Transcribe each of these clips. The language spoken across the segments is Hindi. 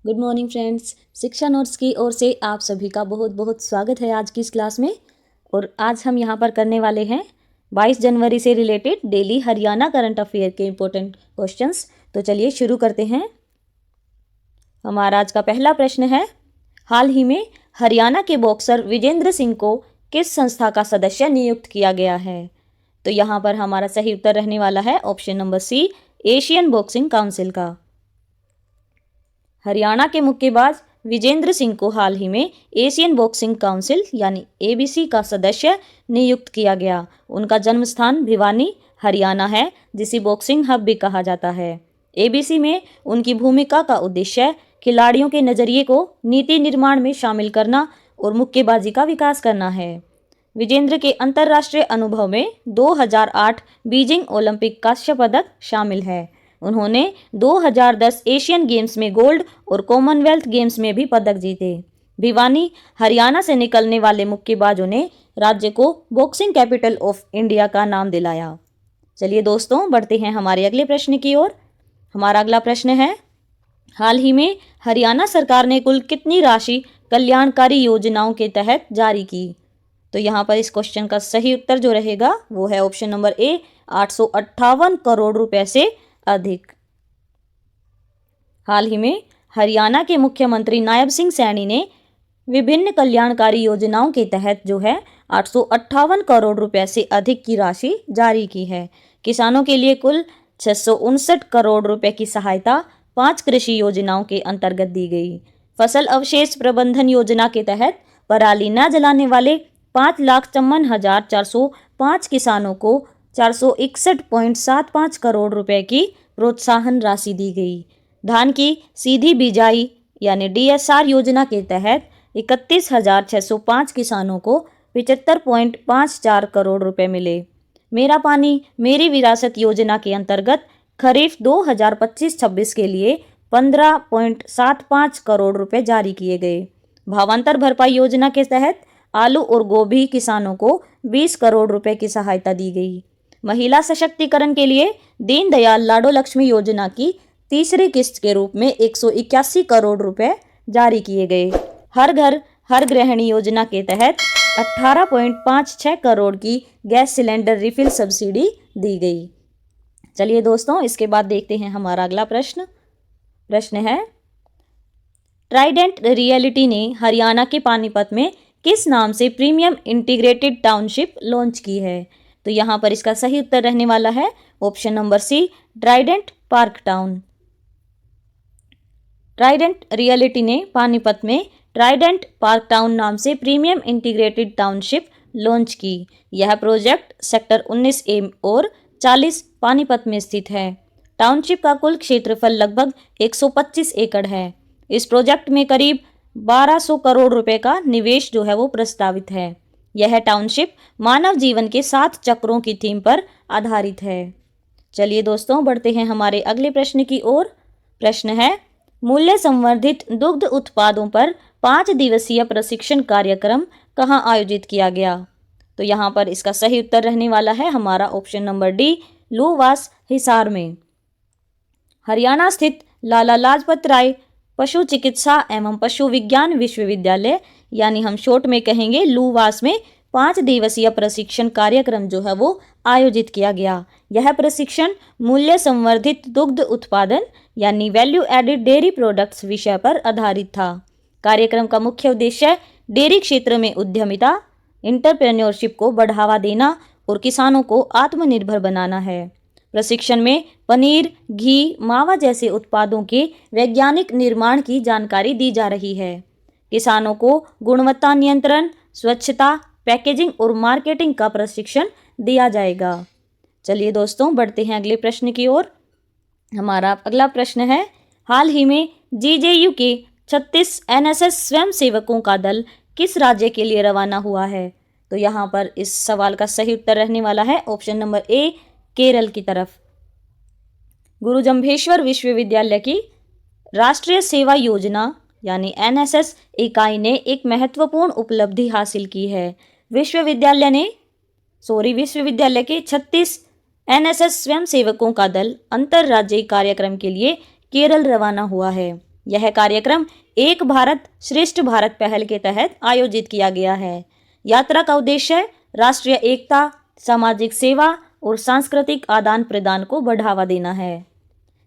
Good morning friends. शिक्षा नोट्स की ओर से आप सभी का बहुत बहुत स्वागत है आज की इस क्लास में। और आज हम यहाँ पर करने वाले हैं 22 जनवरी से related daily Haryana current affair के इम्पोर्टेंट क्वेश्चंस। तो चलिए शुरू करते हैं। हमारा आज का पहला प्रश्न है, हाल ही में हरियाणा के बॉक्सर विजेंद्र सिंह को किस संस्था का सदस्य नियुक्त किया गया है? तो यहाँ पर हमारा सही उत्तर रहने वाला है option number C, Asian boxing council का। हरियाणा के मुक्केबाज विजेंद्र सिंह को हाल ही में एशियन बॉक्सिंग काउंसिल यानी एबीसी का सदस्य नियुक्त किया गया। उनका जन्म स्थान भिवानी हरियाणा है, जिसे बॉक्सिंग हब भी कहा जाता है। एबीसी में उनकी भूमिका का उद्देश्य खिलाड़ियों के नजरिए को नीति निर्माण में शामिल करना और मुक्केबाजी का विकास करना है। विजेंद्र के अंतर्राष्ट्रीय अनुभव में 2008 बीजिंग ओलंपिक कांस्य पदक शामिल है। उन्होंने 2010 एशियन गेम्स में गोल्ड और कॉमनवेल्थ गेम्स में भी पदक जीते। भिवानी हरियाणा से निकलने वाले मुक्केबाजों ने राज्य को बॉक्सिंग कैपिटल ऑफ इंडिया का नाम दिलाया। चलिए दोस्तों, बढ़ते हैं हमारे अगले प्रश्न की ओर। हमारा अगला प्रश्न है, हाल ही में हरियाणा सरकार ने कुल कितनी राशि कल्याणकारी योजनाओं के तहत जारी की? तो यहाँ पर इस क्वेश्चन का सही उत्तर जो रहेगा वो है ऑप्शन नंबर ए, 858 करोड़ रुपए से अधिक। हाल ही में हरियाणा के मुख्यमंत्री नायब सिंह सैनी ने विभिन्न कल्याणकारी योजनाओं के तहत जो है 858 करोड़ रुपए से अधिक की राशि जारी की है। किसानों के लिए कुल 659 करोड़ रुपए की सहायता 5 कृषि योजनाओं के अंतर्गत दी गई। फसल अवशेष प्रबंधन योजना के तहत पराली न जलाने वाले 5,54,405 किसानों को 461.75 करोड़ रुपए की प्रोत्साहन राशि दी गई। धान की सीधी बिजाई यानी डीएसआर योजना के तहत 31,605 किसानों को 75.54 करोड़ रुपए मिले। मेरा पानी मेरी विरासत योजना के अंतर्गत खरीफ 2025-26 के लिए 15.75 करोड़ रुपए जारी किए गए। भावांतर भरपाई योजना के तहत आलू और गोभी किसानों को 20 करोड़ रुपए की सहायता दी गई। महिला सशक्तिकरण के लिए दीनदयाल लाडो लक्ष्मी योजना की तीसरी किस्त के रूप में 181 करोड़ रुपए जारी किए गए। हर घर हर गृहिणी योजना के तहत 18.56 करोड़ की गैस सिलेंडर रिफिल सब्सिडी दी गई। चलिए दोस्तों, इसके बाद देखते हैं हमारा अगला प्रश्न है, ट्राइडेंट रियलिटी ने हरियाणा के पानीपत में किस नाम से प्रीमियम इंटीग्रेटेड टाउनशिप लॉन्च की है? तो यहाँ पर इसका सही उत्तर रहने वाला है option number C, Trident Park Town. Trident Realty ने पानीपत में ट्राइडेंट पार्क टाउन नाम से प्रीमियम इंटीग्रेटेड टाउनशिप लॉन्च की। यह प्रोजेक्ट सेक्टर 19A और 40 पानीपत में स्थित है। टाउनशिप का कुल क्षेत्रफल लगभग 125 एकड़ है। इस प्रोजेक्ट में करीब 1200 करोड़ रुपए का निवेश जो है वो प्रस्तावित है। यह टाउनशिप मानव जीवन के 7 चक्रों की थीम पर आधारित है। चलिए दोस्तों, बढ़ते हैं हमारे अगले प्रश्न की ओर। प्रश्न है, मूल्य संवर्धित दुग्ध उत्पादों पर 5 दिवसीय प्रशिक्षण कार्यक्रम कहाँ आयोजित किया गया? तो यहाँ पर इसका सही उत्तर रहने वाला है हमारा ऑप्शन नंबर डी, लूवास हिसार में। हरियाणा स्थित लाला लाजपत राय पशु चिकित्सा एवं पशु विज्ञान विश्वविद्यालय यानी हम शॉर्ट में कहेंगे लूवास में 5 दिवसीय प्रशिक्षण कार्यक्रम जो है वो आयोजित किया गया। यह प्रशिक्षण मूल्य संवर्धित दुग्ध उत्पादन यानी वैल्यू एडेड डेयरी प्रोडक्ट्स विषय पर आधारित था। कार्यक्रम का मुख्य उद्देश्य डेयरी क्षेत्र में उद्यमिता, इंटरप्रेन्योरशिप को बढ़ावा देना और किसानों को आत्मनिर्भर बनाना है। प्रशिक्षण में पनीर, घी, मावा जैसे उत्पादों के वैज्ञानिक निर्माण की जानकारी दी जा रही है। किसानों को गुणवत्ता नियंत्रण, स्वच्छता, पैकेजिंग और मार्केटिंग का प्रशिक्षण दिया जाएगा। चलिए दोस्तों, बढ़ते हैं अगले प्रश्न की ओर। हमारा अगला प्रश्न है, हाल ही में जीजेयू के 36 एनएसएस स्वयंसेवकों का दल किस राज्य के लिए रवाना हुआ है? तो यहाँ पर इस सवाल का सही उत्तर रहने वाला है ऑप्शन नंबर ए, केरल की तरफ। गुरु जम्भेश्वर विश्वविद्यालय की राष्ट्रीय सेवा योजना यानी एनएसएस इकाई ने एक महत्वपूर्ण उपलब्धि हासिल की है। विश्वविद्यालय के 36 एनएसएस स्वयंसेवकों का दल अंतर्राज्यीय कार्यक्रम के लिए केरल रवाना हुआ है। यह कार्यक्रम एक भारत श्रेष्ठ भारत पहल के तहत आयोजित किया गया है। यात्रा का उद्देश्य राष्ट्रीय एकता, सामाजिक सेवा और सांस्कृतिक आदान प्रदान को बढ़ावा देना है।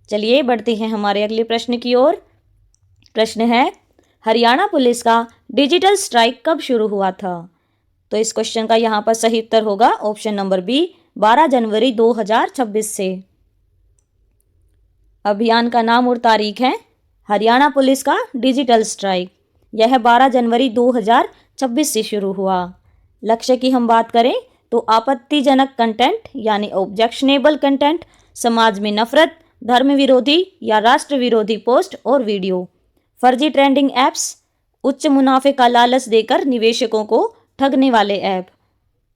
चलिए बढ़ते हैं हमारे अगले प्रश्न की ओर। प्रश्न है, हरियाणा पुलिस का डिजिटल स्ट्राइक कब शुरू हुआ था? तो इस क्वेश्चन का यहाँ पर सही उत्तर होगा ऑप्शन नंबर बी, 12 जनवरी 2026 से। अभियान का नाम और तारीख है हरियाणा पुलिस का डिजिटल स्ट्राइक। यह 12 जनवरी 2026 से शुरू हुआ। लक्ष्य की हम बात करें तो आपत्तिजनक कंटेंट यानी ऑब्जेक्शनेबल कंटेंट, समाज में नफरत, धर्म विरोधी या राष्ट्र विरोधी पोस्ट और वीडियो, फर्जी ट्रेंडिंग ऐप्स, उच्च मुनाफे का लालच देकर निवेशकों को ठगने वाले ऐप।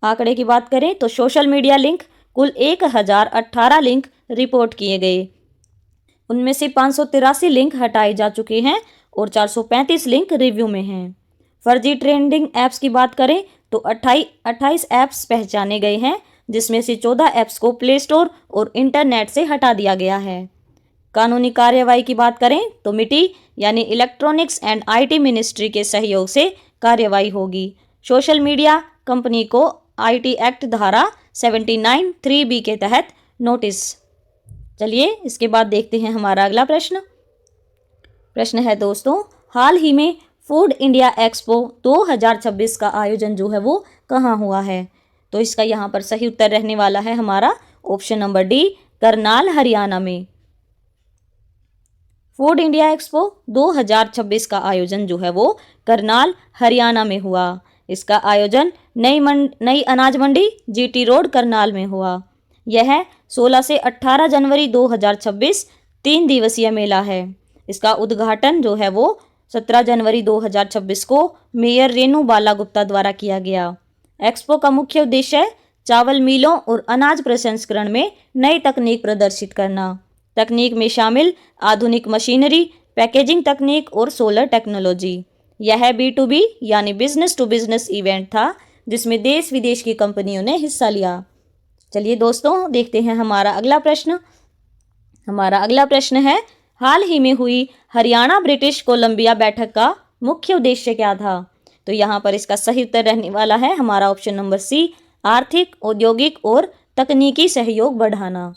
आंकड़े की बात करें तो सोशल मीडिया लिंक कुल 1018 लिंक रिपोर्ट किए गए। उनमें से 583 लिंक हटाए जा चुके हैं और 435 लिंक रिव्यू में हैं। फर्जी ट्रेंडिंग ऐप्स की बात करें तो 28 ऐप्स पहचाने गए हैं, जिसमें से 14 ऐप्स को प्ले स्टोर और इंटरनेट से हटा दिया गया है। कानूनी कार्यवाही की बात करें तो मिटी यानी इलेक्ट्रॉनिक्स एंड आईटी मिनिस्ट्री के सहयोग से कार्यवाही होगी। सोशल मीडिया कंपनी को आईटी एक्ट धारा 79(3)(b) के तहत नोटिस। चलिए इसके बाद देखते हैं हमारा अगला प्रश्न। प्रश्न है दोस्तों, हाल ही में फूड इंडिया एक्सपो 2026 का आयोजन जो है वो कहाँ हुआ है? तो इसका यहाँ पर सही उत्तर रहने वाला है हमारा option number D, Karnal Haryana में। फूड इंडिया एक्सपो 2026 का आयोजन जो है वो करनाल हरियाणा में हुआ। इसका आयोजन नई अनाज मंडी जीटी रोड करनाल में हुआ। यह 16 से 18 जनवरी 2026 3 दिवसीय मेला है। इसका उद्घाटन जो है वो 17 जनवरी 2026 को मेयर रेणु बाला गुप्ता द्वारा किया गया। एक्सपो का मुख्य उद्देश्य चावल मिलों और अनाज प्रसंस्करण में नई तकनीक प्रदर्शित करना। तकनीक में शामिल आधुनिक मशीनरी, पैकेजिंग तकनीक और सोलर टेक्नोलॉजी। यह B2B यानी बिजनेस टू बिजनेस इवेंट था, जिसमें देश विदेश की कंपनियों ने हिस्सा लिया। चलिए दोस्तों देखते हैं हमारा अगला प्रश्न। हमारा अगला प्रश्न है, हाल ही में हुई हरियाणा ब्रिटिश कोलंबिया बैठक का मुख्य उद्देश्य क्या था? तो यहाँ पर इसका सही उत्तर रहने वाला है हमारा ऑप्शन नंबर सी, आर्थिक, औद्योगिक और तकनीकी सहयोग बढ़ाना।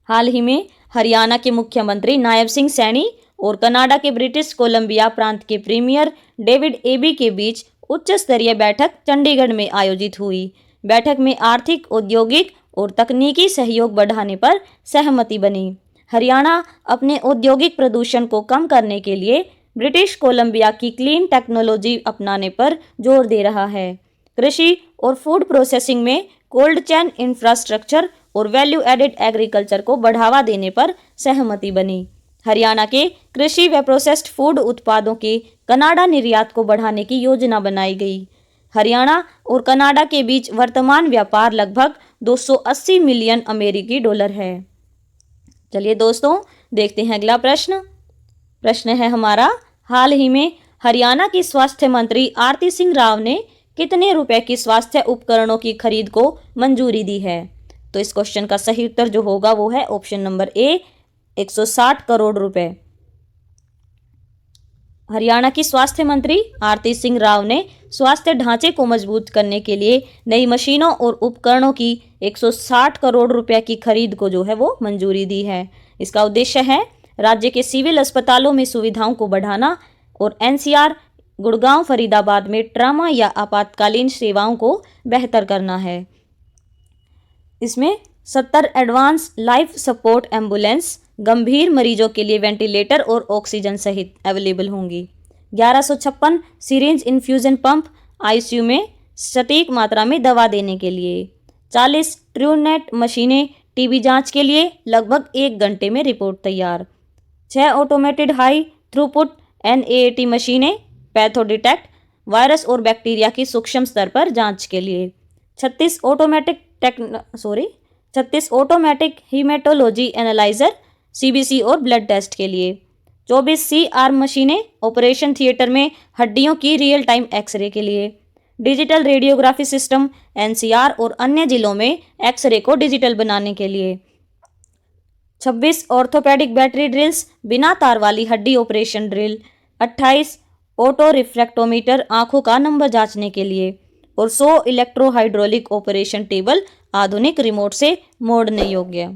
हाल ही में हरियाणा के मुख्यमंत्री नायब सिंह सैनी और कनाडा के ब्रिटिश कोलंबिया प्रांत के प्रीमियर डेविड एबी के बीच उच्च स्तरीय बैठक चंडीगढ़ में आयोजित हुई। बैठक में आर्थिक, औद्योगिक और तकनीकी सहयोग बढ़ाने पर सहमति बनी। हरियाणा अपने औद्योगिक प्रदूषण को कम करने के लिए ब्रिटिश कोलंबिया की क्लीन टेक्नोलॉजी अपनाने पर जोर दे रहा है। कृषि और फूड प्रोसेसिंग में कोल्ड चेन इंफ्रास्ट्रक्चर और वैल्यू एडेड एग्रीकल्चर को बढ़ावा देने पर सहमति बनी। हरियाणा के कृषि व प्रोसेस्ड फूड उत्पादों के कनाडा निर्यात को बढ़ाने की योजना बनाई गई। हरियाणा और कनाडा के बीच वर्तमान व्यापार लगभग 280 मिलियन अमेरिकी डॉलर है। चलिए दोस्तों देखते हैं अगला प्रश्न। प्रश्न है हमारा, हाल ही में हरियाणा की स्वास्थ्य मंत्री आरती सिंह राव ने कितने रुपए की स्वास्थ्य उपकरणों की खरीद को मंजूरी दी है? तो इस क्वेश्चन का सही उत्तर जो होगा वो है ऑप्शन नंबर ए, 160 करोड़ रुपए। हरियाणा की स्वास्थ्य मंत्री आरती सिंह राव ने स्वास्थ्य ढांचे को मजबूत करने के लिए नई मशीनों और उपकरणों की 160 करोड़ रुपए की खरीद को जो है वो मंजूरी दी है। इसका उद्देश्य है राज्य के सिविल अस्पतालों में सुविधाओं को बढ़ाना और NCR, गुड़गांव, फरीदाबाद में ट्रामा या आपातकालीन सेवाओं को बेहतर करना है। इसमें 70 एडवांस लाइफ सपोर्ट एम्बुलेंस गंभीर मरीजों के लिए वेंटिलेटर और ऑक्सीजन सहित अवेलेबल होंगी। 1156 सीरिंज इन्फ्यूजन पंप ICU में सटीक मात्रा में दवा देने के लिए। 40 ट्रूनेट मशीनें टीबी जांच के लिए लगभग 1 घंटे में रिपोर्ट तैयार। 6 ऑटोमेटेड हाई थ्रूपुट NAAT मशीनें पैथो डिटेक्ट वायरस और बैक्टीरिया की सूक्ष्म स्तर पर जांच के लिए। 36 ऑटोमेटिक हीमेटोलॉजी एनालाइजर CBC और ब्लड टेस्ट के लिए। 24 C-आर्म मशीनें ऑपरेशन थिएटर में हड्डियों की रियल टाइम एक्सरे के लिए। डिजिटल रेडियोग्राफी सिस्टम NCR और अन्य जिलों में एक्सरे को डिजिटल बनाने के लिए। 26 ऑर्थोपेडिक बैटरी ड्रिल्स बिना तार वाली हड्डी ऑपरेशन ड्रिल, 28 ऑटो रिफ्रैक्टोमीटर आंखों का नंबर जांचने के लिए और 100 इलेक्ट्रो हाइड्रोलिक ऑपरेशन टेबल आधुनिक रिमोट से मोड़ने योग्य।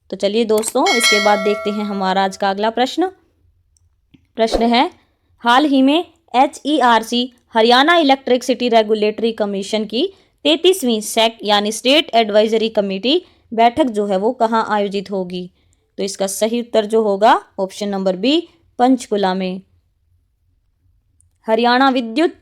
तो चलिए दोस्तों, इसके बाद देखते हैं हमारा आज का अगला प्रश्न। प्रश्न है, हाल ही में HERC Haryana electricity regulatory commission की 33वीं सेक यानी स्टेट एडवाइजरी कमेटी बैठक जो है वो कहाँ आयोजित होगी? तो इसका सही उत्तर जो होगा ऑप्शन नंबर बी, पंचकुला में। हरियाणा विद्युत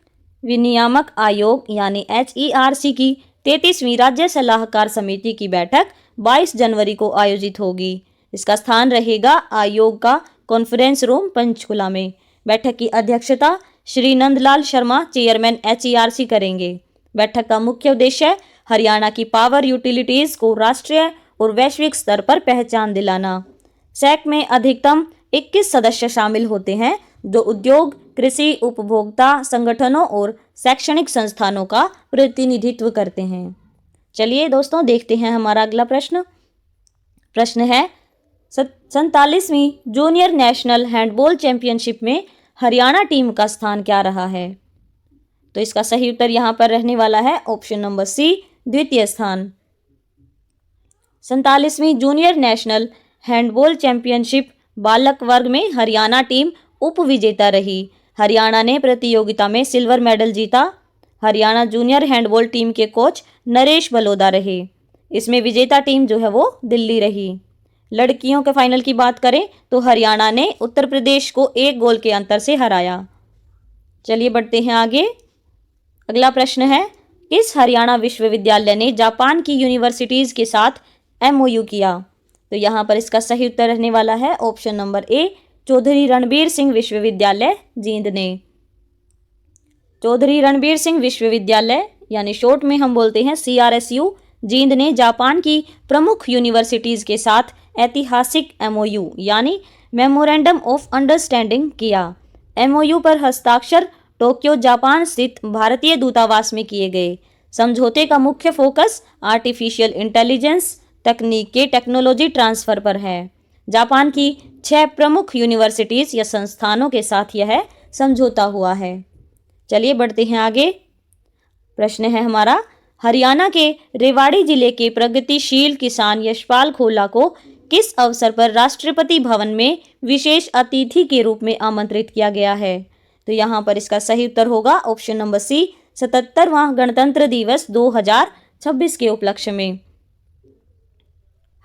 विनियामक आयोग यानी HERC की 33वीं राज्य सलाहकार समिति की बैठक 22 जनवरी को आयोजित होगी। इसका स्थान रहेगा आयोग का कॉन्फ्रेंस रूम पंचकुला में। बैठक की अध्यक्षता श्री नंदलाल शर्मा चेयरमैन HERC करेंगे। बैठक का मुख्य उद्देश्य हरियाणा की पावर यूटिलिटीज को राष्ट्रीय और वैश्विक स्तर पर पहचान दिलाना। सेक में अधिकतम 21 सदस्य शामिल होते हैं जो उद्योग, कृषि, उपभोक्ता संगठनों और शैक्षणिक संस्थानों का प्रतिनिधित्व करते हैं। चलिए दोस्तों, देखते हैं हमारा अगला प्रश्न। प्रश्न है, 47वीं जूनियर नेशनल हैंडबॉल चैंपियनशिप में हरियाणा टीम का स्थान क्या रहा है? तो इसका सही उत्तर यहाँ पर रहने वाला है ऑप्शन नंबर सी, द्वितीय स्थान। 47वीं जूनियर नेशनल हैंडबॉल चैंपियनशिप बालक वर्ग में हरियाणा टीम उप विजेता रही। हरियाणा ने प्रतियोगिता में सिल्वर मेडल जीता। हरियाणा जूनियर हैंडबॉल टीम के कोच नरेश बलोदा रहे। इसमें विजेता टीम जो है वो दिल्ली रही। लड़कियों के फाइनल की बात करें तो हरियाणा ने उत्तर प्रदेश को 1 गोल के अंतर से हराया। चलिए बढ़ते हैं आगे। अगला प्रश्न है, किस हरियाणा विश्वविद्यालय ने जापान की यूनिवर्सिटीज के साथ MOU किया? तो यहाँ पर इसका सही उत्तर रहने वाला है option number A, Chaudhary Ranbir Singh विश्वविद्यालय जींद ने। चौधरी रणबीर सिंह विश्वविद्यालय यानी शॉर्ट में हम बोलते हैं CRSU जींद ने जापान की प्रमुख यूनिवर्सिटीज के साथ ऐतिहासिक MOU यानी मेमोरेंडम ऑफ अंडरस्टैंडिंग किया। MOU पर हस्ताक्षर टोक्यो जापान स्थित भारतीय दूतावास में किए गए। समझौते का मुख्य फोकस आर्टिफिशियल इंटेलिजेंस तकनीक के टेक्नोलॉजी ट्रांसफर पर है। जापान की 6 प्रमुख यूनिवर्सिटीज या संस्थानों के साथ यह समझौता हुआ है। चलिए बढ़ते हैं आगे। प्रश्न है हमारा, हरियाणा के रेवाड़ी जिले के प्रगतिशील किसान यशपाल खोला को किस अवसर पर राष्ट्रपति भवन में विशेष अतिथि के रूप में आमंत्रित किया गया है? तो यहाँ पर इसका सही उत्तर होगा ऑप्शन नंबर सी, 77वां गणतंत्र दिवस 2026 के उपलक्ष्य में।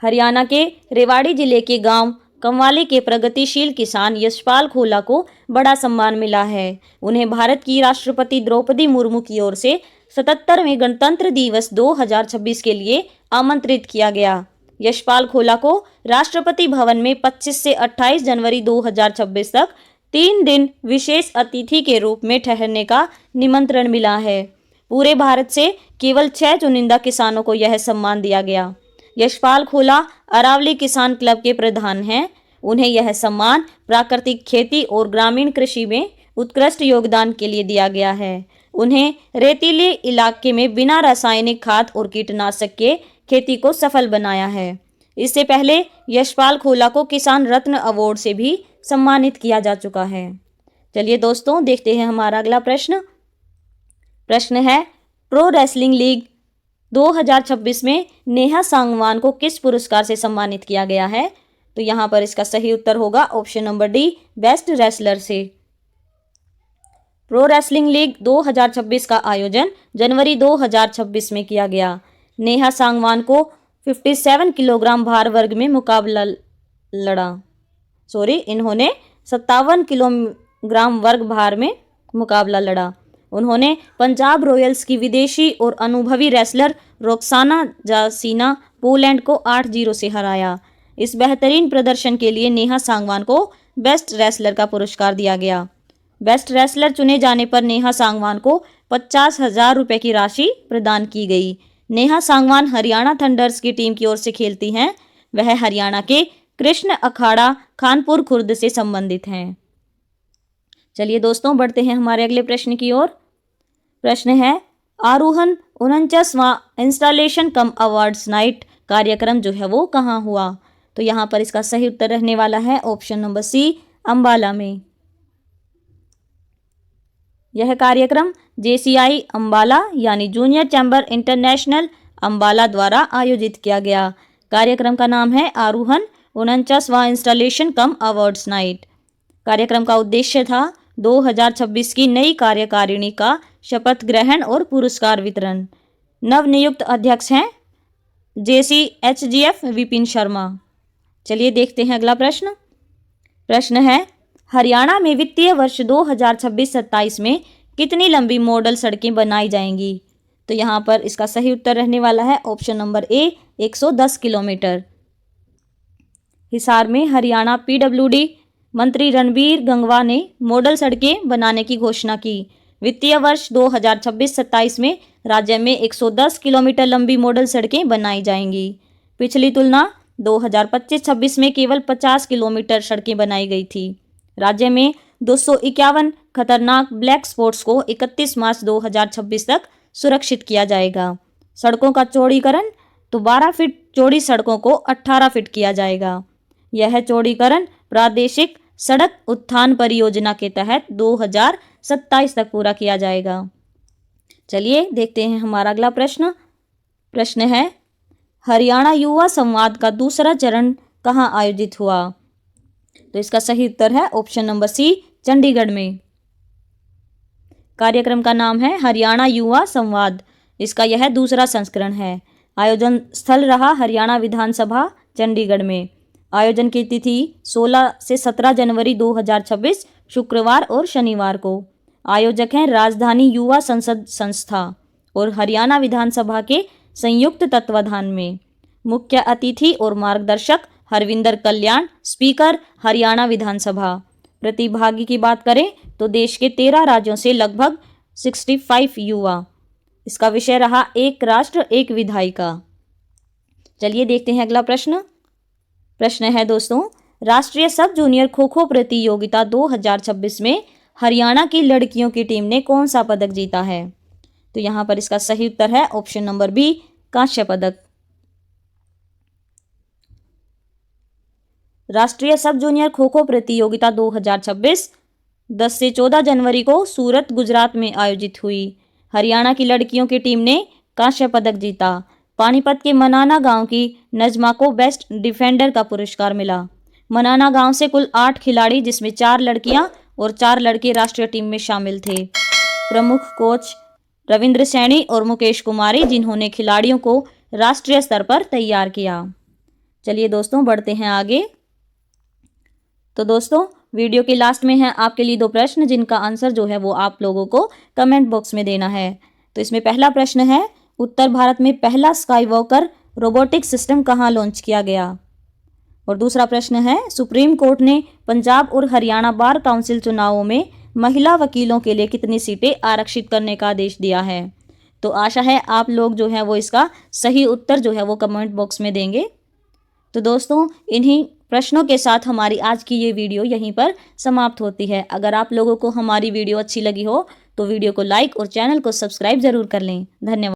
हरियाणा के रेवाड़ी जिले के गांव कंवाली के प्रगतिशील किसान यशपाल खोला को बड़ा सम्मान मिला है। उन्हें भारत की राष्ट्रपति द्रौपदी मुर्मू की ओर से 77वें गणतंत्र दिवस 2026 के लिए आमंत्रित किया गया। यशपाल खोला को राष्ट्रपति भवन में 25 से 28 जनवरी 2026 तक 3 दिन विशेष अतिथि के रूप में ठहरने का निमंत्रण मिला है। पूरे भारत से केवल 6 चुनिंदा किसानों को यह सम्मान दिया गया। यशपाल खोला अरावली किसान क्लब के प्रधान हैं। उन्हें यह सम्मान प्राकृतिक खेती और ग्रामीण कृषि में उत्कृष्ट योगदान के लिए दिया गया है। उन्हें रेतीले इलाके में बिना रासायनिक खाद और कीटनाशक के खेती को सफल बनाया है। इससे पहले यशपाल खोला को किसान रत्न अवार्ड से भी सम्मानित किया जा चुका है। चलिए दोस्तों, देखते हैं हमारा अगला प्रश्न। प्रश्न है, प्रो रेसलिंग लीग 2026 में नेहा सांगवान को किस पुरस्कार से सम्मानित किया गया है? तो यहाँ पर इसका सही उत्तर होगा option number D, best wrestler से। प्रो रेसलिंग लीग 2026 का आयोजन जनवरी 2026 में किया गया। नेहा सांगवान को 57 किलोग्राम भार वर्ग में मुकाबला लड़ा। इन्होंने 57 किलोग्राम वर्ग भार में मुकाबला लड़ा। उन्होंने पंजाब रॉयल्स की विदेशी और अनुभवी रेसलर रोक्साना जासीना पोलैंड को 8-0 से हराया। इस बेहतरीन प्रदर्शन के लिए नेहा सांगवान को बेस्ट रेसलर का पुरस्कार दिया गया। बेस्ट रेसलर चुने जाने पर नेहा सांगवान को 50,000 रुपये की राशि प्रदान की गई। नेहा सांगवान हरियाणा थंडर्स की टीम की ओर से खेलती हैं। वह हरियाणा के कृष्ण अखाड़ा खानपुर खुर्द से संबंधित हैं। चलिए दोस्तों, बढ़ते हैं हमारे अगले प्रश्न की ओर। प्रश्न है, आरोहण 49वां इंस्टॉलेशन कम अवार्ड्स नाइट कार्यक्रम जो है वो कहाँ हुआ? तो यहाँ पर इसका सही उत्तर रहने वाला है ऑप्शन नंबर सी, अंबाला में। यह कार्यक्रम JCI अंबाला यानी जूनियर चैम्बर इंटरनेशनल अंबाला द्वारा आयोजित किया गया। कार्यक्रम का नाम है आरोहण 49वां इंस्टॉलेशन कम अवार्ड्स नाइट। कार्यक्रम का उद्देश्य था 2026 की नई कार्यकारिणी का शपथ ग्रहण और पुरस्कार वितरण। नवनियुक्त अध्यक्ष हैं JCHGF विपिन शर्मा। चलिए देखते हैं अगला प्रश्न। प्रश्न है, हरियाणा में वित्तीय वर्ष 2026-27 में कितनी लंबी मॉडल सड़कें बनाई जाएंगी? तो यहाँ पर इसका सही उत्तर रहने वाला है ऑप्शन नंबर ए, 110 किलोमीटर। हिसार में हरियाणा PWD मंत्री रणबीर गंगवा ने मॉडल सड़कें बनाने की घोषणा की। वित्तीय वर्ष 2026-27 में राज्य में 110 किलोमीटर लंबी मॉडल सड़कें बनाई जाएंगी। पिछली तुलना 2025-26 में केवल 50 किलोमीटर सड़कें बनाई गई थी। राज्य में 251 खतरनाक ब्लैक स्पॉट्स को 31 मार्च 2026 तक सुरक्षित किया जाएगा। सड़कों का चौड़ीकरण तो 12 फीट चौड़ी सड़कों को 18 फीट किया जाएगा। यह चौड़ीकरण प्रादेशिक सड़क उत्थान परियोजना के तहत 2027 तक पूरा किया जाएगा। चलिए देखते हैं हमारा अगला प्रश्न। प्रश्न है, हरियाणा युवा संवाद का दूसरा चरण कहाँ आयोजित हुआ? तो इसका सही उत्तर है ऑप्शन नंबर सी, चंडीगढ़ में। कार्यक्रम का नाम है हरियाणा युवा संवाद। इसका यह दूसरा संस्करण है। आयोजन स्थल रहा हरियाणा विधानसभा चंडीगढ़ में। आयोजन की तिथि 16 से 17 जनवरी 2026 शुक्रवार और शनिवार को। आयोजक हैं राजधानी युवा संसद संस्था और हरियाणा विधानसभा के संयुक्त तत्वाधान में। मुख्य अतिथि और मार्गदर्शक हरविंदर कल्याण, स्पीकर हरियाणा विधानसभा। प्रतिभागी की बात करें तो देश के 13 राज्यों से लगभग 65 युवा। इसका विषय रहा एक राष्ट्र एक विधायिका। चलिए देखते हैं अगला प्रश्न। प्रश्न है दोस्तों, राष्ट्रीय सब जूनियर खो खो प्रतियोगिता 2026 में हरियाणा की लड़कियों की टीम ने कौन सा पदक जीता है? तो यहाँ पर इसका सही उत्तर है ऑप्शन नंबर बी, कांस्य पदक। राष्ट्रीय सब जूनियर खो खो प्रतियोगिता 2026 10 से 14 जनवरी को सूरत, गुजरात में आयोजित हुई। हरियाणा की लड़कियों की टीम ने कांस्य पदक जीता। पानीपत के मनाना गांव की नजमा को बेस्ट डिफेंडर का पुरस्कार मिला। मनाना गांव से कुल 8 खिलाड़ी जिसमें 4 लड़कियां और 4 लड़के राष्ट्रीय टीम में शामिल थे। प्रमुख कोच रविंद्र सैनी और मुकेश कुमारी जिन्होंने खिलाड़ियों को राष्ट्रीय स्तर पर तैयार किया। चलिए दोस्तों बढ़ते हैं आगे। तो दोस्तों वीडियो के लास्ट में है आपके लिए 2 प्रश्न जिनका आंसर जो है वो आप लोगों को कमेंट बॉक्स में देना है। तो इसमें पहला प्रश्न है, उत्तर भारत में पहला स्काईवॉकर रोबोटिक सिस्टम कहाँ लॉन्च किया गया? और दूसरा प्रश्न है, सुप्रीम कोर्ट ने पंजाब और हरियाणा बार काउंसिल चुनावों में महिला वकीलों के लिए कितनी सीटें आरक्षित करने का आदेश दिया है? तो आशा है आप लोग जो है वो इसका सही उत्तर जो है वो कमेंट बॉक्स में देंगे। तो दोस्तों इन्हीं प्रश्नों के साथ हमारी आज की ये वीडियो यहीं पर समाप्त होती है। अगर आप लोगों को हमारी वीडियो अच्छी लगी हो तो वीडियो को लाइक और चैनल को सब्सक्राइब जरूर कर लें। धन्यवाद।